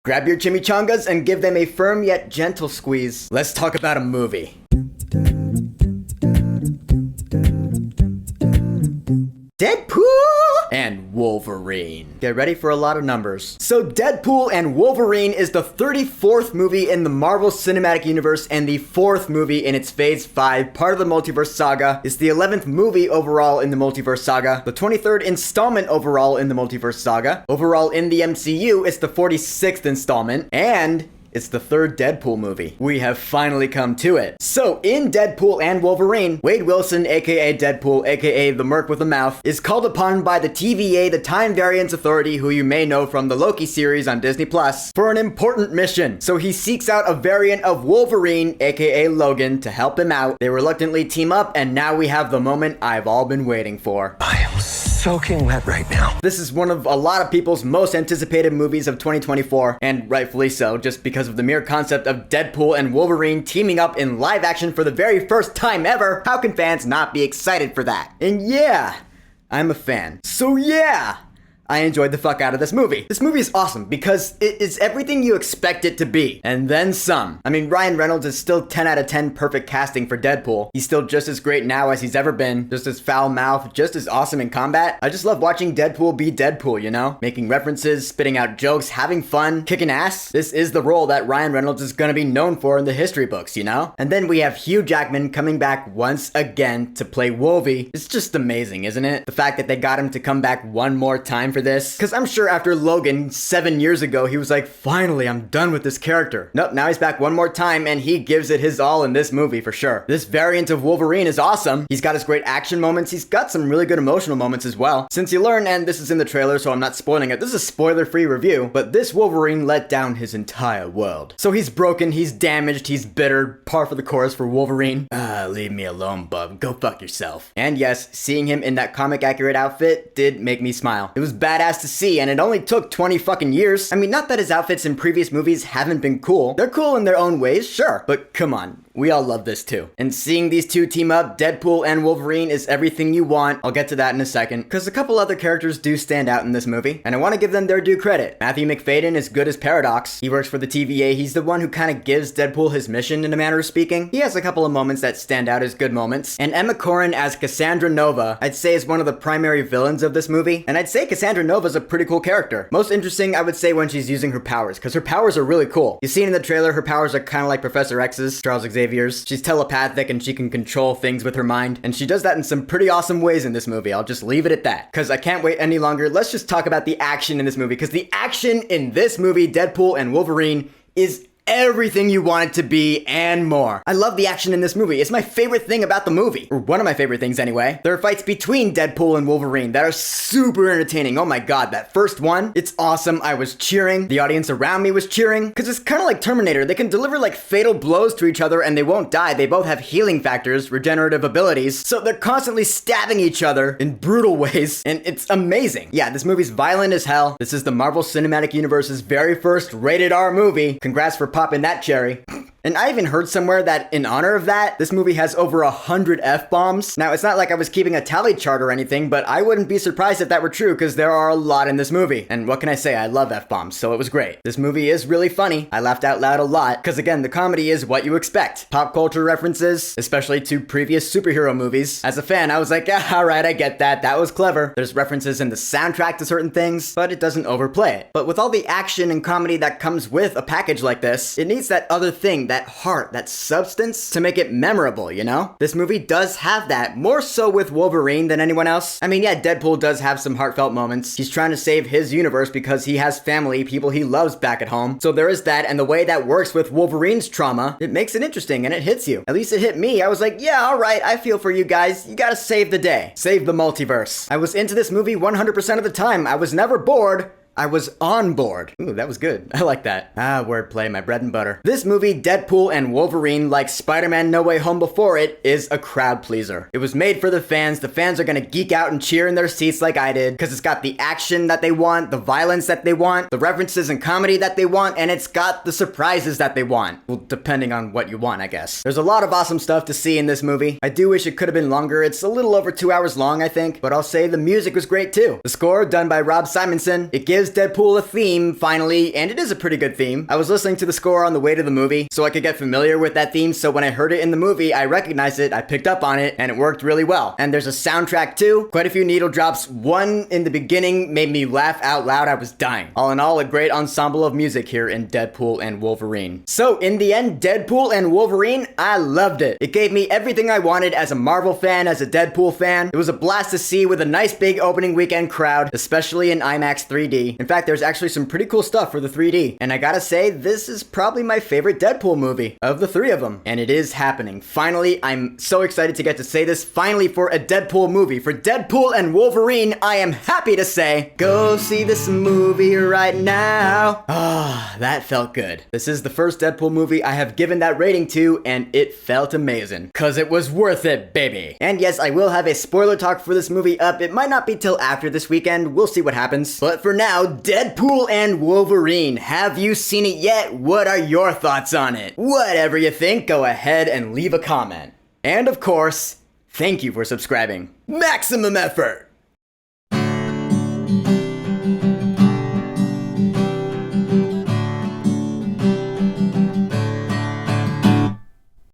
Grab your chimichangas and give them a firm yet gentle squeeze. Let's talk about a movie. Deadpool and Wolverine. Get ready for a lot of numbers. So Deadpool and Wolverine is the 34th movie in the Marvel Cinematic Universe and the 4th movie in its Phase 5, part of the Multiverse Saga. It's the 11th movie overall in the Multiverse Saga, the 23rd installment overall in the Multiverse Saga. Overall in the MCU, it's the 46th installment, and it's the 3rd Deadpool movie. We have finally come to it. So, in Deadpool and Wolverine, Wade Wilson, aka Deadpool, aka the Merc with a Mouth, is called upon by the TVA, the Time Variance Authority, who you may know from the Loki series on Disney+, for an important mission. So he seeks out a variant of Wolverine, aka Logan, to help him out. They reluctantly team up, and now we have the moment I've all been waiting for. I am soaking wet right now. This is one of a lot of people's most anticipated movies of 2024, and rightfully so, just because of the mere concept of Deadpool and Wolverine teaming up in live action for the very first time ever. How can fans not be excited for that? And yeah, I'm a fan. So yeah, I enjoyed the fuck out of this movie. This movie is awesome because it is everything you expect it to be, and then some. I mean, Ryan Reynolds is still 10 out of 10 perfect casting for Deadpool. He's still just as great now as he's ever been, just as foul-mouthed, just as awesome in combat. I just love watching Deadpool be Deadpool, you know? Making references, spitting out jokes, having fun, kicking ass. This is the role that Ryan Reynolds is gonna be known for in the history books, you know? And then we have Hugh Jackman coming back once again to play Wolvie. It's just amazing, isn't it? The fact that they got him to come back one more time for this. Because I'm sure after Logan 7 years ago, he was like, finally, I'm done with this character. Nope, now he's back one more time and he gives it his all in this movie for sure. This variant of Wolverine is awesome. He's got his great action moments. He's got some really good emotional moments as well. Since you learn, and this is in the trailer, so I'm not spoiling it, this is a spoiler-free review, but this Wolverine let down his entire world. So he's broken, he's damaged, he's bitter, par for the course for Wolverine. Leave me alone, bub. Go fuck yourself. And yes, seeing him in that comic-accurate outfit did make me smile. It was badass to see, and it only took 20 fucking years. I mean, not that his outfits in previous movies haven't been cool. They're cool in their own ways, sure, but come on. We all love this too. And seeing these two team up, Deadpool and Wolverine, is everything you want. I'll get to that in a second, because a couple other characters do stand out in this movie, and I want to give them their due credit. Matthew McFadyen is good as Paradox. He works for the TVA. He's the one who kind of gives Deadpool his mission, in a manner of speaking. He has a couple of moments that stand out as good moments. And Emma Corrin as Cassandra Nova, I'd say is one of the primary villains of this movie. And I'd say Cassandra Nova's a pretty cool character. Most interesting, I would say, when she's using her powers, because her powers are really cool. You see in the trailer, her powers are kind of like Professor X's, Charles Xavier's. She's telepathic and she can control things with her mind, and she does that in some pretty awesome ways in this movie. I'll just leave it at that, because I can't wait any longer. Let's just talk about the action in this movie, because the action in this movie, Deadpool and Wolverine, is everything you want it to be and more. I love the action in this movie. It's my favorite thing about the movie, or one of my favorite things anyway. There are fights between Deadpool and Wolverine that are super entertaining. Oh my god, that first one, it's awesome. I was cheering. The audience around me was cheering, because it's kind of like Terminator. They can deliver like fatal blows to each other and they won't die. They both have healing factors, regenerative abilities, so they're constantly stabbing each other in brutal ways, and it's amazing. Yeah, this movie's violent as hell. This is the Marvel Cinematic Universe's very first rated R movie. Congrats for popping that cherry. And I even heard somewhere that in honor of that, this movie has over 100 F-bombs. Now, it's not like I was keeping a tally chart or anything, but I wouldn't be surprised if that were true, because there are a lot in this movie. And what can I say? I love F-bombs, so it was great. This movie is really funny. I laughed out loud a lot, because again, the comedy is what you expect. Pop culture references, especially to previous superhero movies. As a fan, I was like, yeah, alright, I get that. That was clever. There's references in the soundtrack to certain things, but it doesn't overplay it. But with all the action and comedy that comes with a package like this, it needs that other thing, that heart, that substance to make it memorable, you know? This movie does have that, more so with Wolverine than anyone else. I mean, yeah, Deadpool does have some heartfelt moments. He's trying to save his universe because he has family, people he loves back at home. So there is that, and the way that works with Wolverine's trauma, it makes it interesting and it hits you. At least it hit me. I was like, yeah, alright, I feel for you guys. You gotta save the day. Save the multiverse. I was into this movie 100% of the time. I was never bored. I was on board. Ooh, that was good. I like that. Wordplay, my bread and butter. This movie, Deadpool and Wolverine, like Spider-Man No Way Home before it, is a crowd pleaser. It was made for the fans. The fans are gonna geek out and cheer in their seats like I did, because it's got the action that they want, the violence that they want, the references and comedy that they want, and it's got the surprises that they want. Well, depending on what you want, I guess. There's a lot of awesome stuff to see in this movie. I do wish it could have been longer. It's a little over 2 hours long, I think, but I'll say the music was great too. The score, done by Rob Simonson, it gives gives Deadpool a theme, finally, and it is a pretty good theme. I was listening to the score on the way to the movie, so I could get familiar with that theme, so when I heard it in the movie, I recognized it, I picked up on it, and it worked really well. And there's a soundtrack too, quite a few needle drops. One in the beginning made me laugh out loud, I was dying. All in all, a great ensemble of music here in Deadpool and Wolverine. So in the end, Deadpool and Wolverine, I loved it. It gave me everything I wanted as a Marvel fan, as a Deadpool fan. It was a blast to see with a nice big opening weekend crowd, especially in IMAX 3D. In fact, there's actually some pretty cool stuff for the 3D. And I gotta say, this is probably my favorite Deadpool movie of the three of them. And it is happening. Finally, I'm so excited to get to say this. Finally, for a Deadpool movie. For Deadpool and Wolverine, I am happy to say, go see this movie right now. Ah, that felt good. This is the first Deadpool movie I have given that rating to, and it felt amazing. Cause it was worth it, baby. And yes, I will have a spoiler talk for this movie up. It might not be till after this weekend. We'll see what happens. But for now, Deadpool and Wolverine. Have you seen it yet? What are your thoughts on it? Whatever you think, go ahead and leave a comment. And of course, thank you for subscribing. Maximum effort!